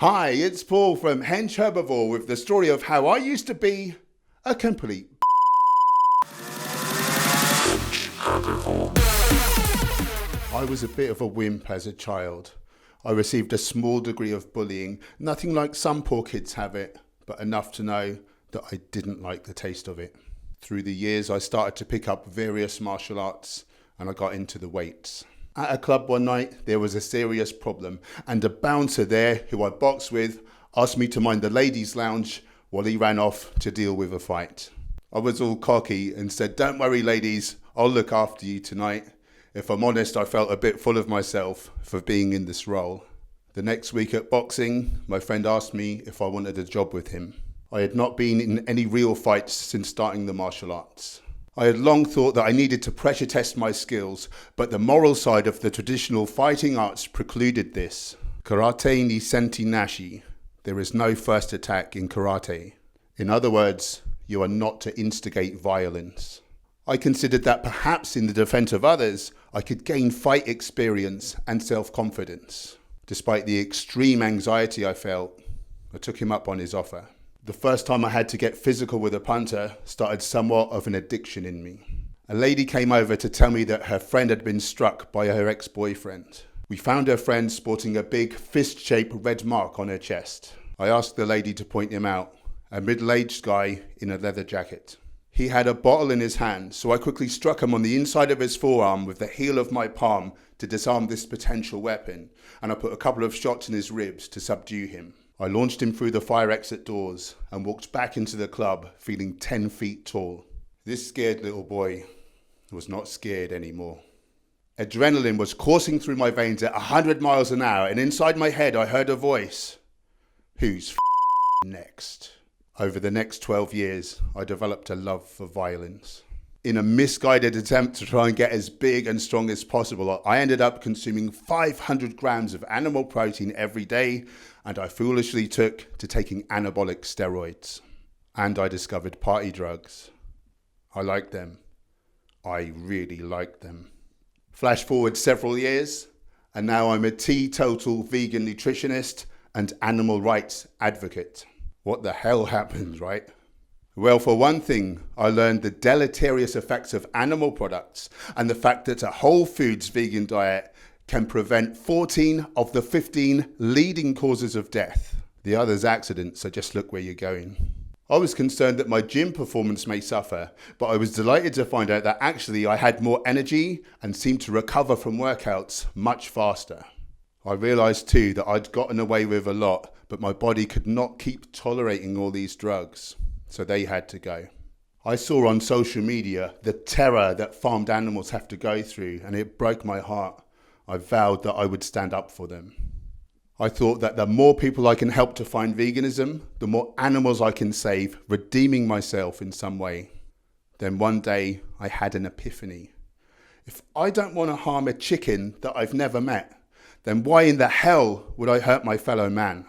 Hi, it's Paul from Hench Herbivore with the story of how I used to be a complete I was a bit of a wimp as a child. I received a small degree of bullying, nothing like some poor kids have it, but enough to know that I didn't like the taste of it. Through the years, I started to pick up various martial arts and I got into the weights. At a club one night, there was a serious problem, and a bouncer there who I boxed with asked me to mind the ladies' lounge while he ran off to deal with a fight. I was all cocky and said, "Don't worry ladies, I'll look after you tonight." If I'm honest, I felt a bit full of myself for being in this role. The next week at boxing, my friend asked me if I wanted a job with him. I had not been in any real fights since starting the martial arts. I had long thought that I needed to pressure test my skills, but the moral side of the traditional fighting arts precluded this. Karate ni senti nashi. There is no first attack in karate. In other words, you are not to instigate violence. I considered that perhaps in the defense of others, I could gain fight experience and self-confidence. Despite the extreme anxiety I felt, I took him up on his offer. The first time I had to get physical with a punter started somewhat of an addiction in me. A lady came over to tell me that her friend had been struck by her ex-boyfriend. We found her friend sporting a big fist-shaped red mark on her chest. I asked the lady to point him out, a middle-aged guy in a leather jacket. He had a bottle in his hand, so I quickly struck him on the inside of his forearm with the heel of my palm to disarm this potential weapon, and I put a couple of shots in his ribs to subdue him. I launched him through the fire exit doors and walked back into the club feeling 10 feet tall. This scared little boy was not scared anymore. Adrenaline was coursing through my veins at 100 miles an hour, and inside my head I heard a voice. Who's next? Over the next 12 years, I developed a love for violence. In a misguided attempt to try and get as big and strong as possible, I ended up consuming 500 grams of animal protein every day, and I foolishly took to taking anabolic steroids. And I discovered party drugs. I liked them. I really liked them. Flash forward several years, and now I'm a teetotal vegan nutritionist and animal rights advocate. What the hell happened, right? Well, for one thing, I learned the deleterious effects of animal products and the fact that a whole foods vegan diet can prevent 14 of the 15 leading causes of death. The others accidents, so just look where you're going. I was concerned that my gym performance may suffer, but I was delighted to find out that actually I had more energy and seemed to recover from workouts much faster. I realised too that I'd gotten away with a lot, but my body could not keep tolerating all these drugs. So they had to go. I saw on social media the terror that farmed animals have to go through, and it broke my heart. I vowed that I would stand up for them. I thought that the more people I can help to find veganism, the more animals I can save, redeeming myself in some way. Then one day I had an epiphany. If I don't want to harm a chicken that I've never met, then why in the hell would I hurt my fellow man?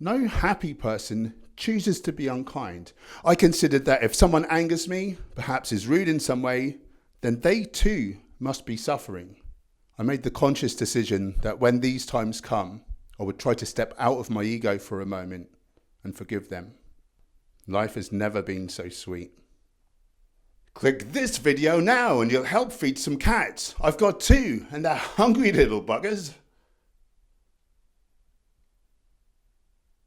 No happy person chooses to be unkind. I considered that if someone angers me, perhaps is rude in some way, then they too must be suffering. I made the conscious decision that when these times come, I would try to step out of my ego for a moment and forgive them. Life has never been so sweet. Click this video now and you'll help feed some cats. I've got 2 and they're hungry little buggers.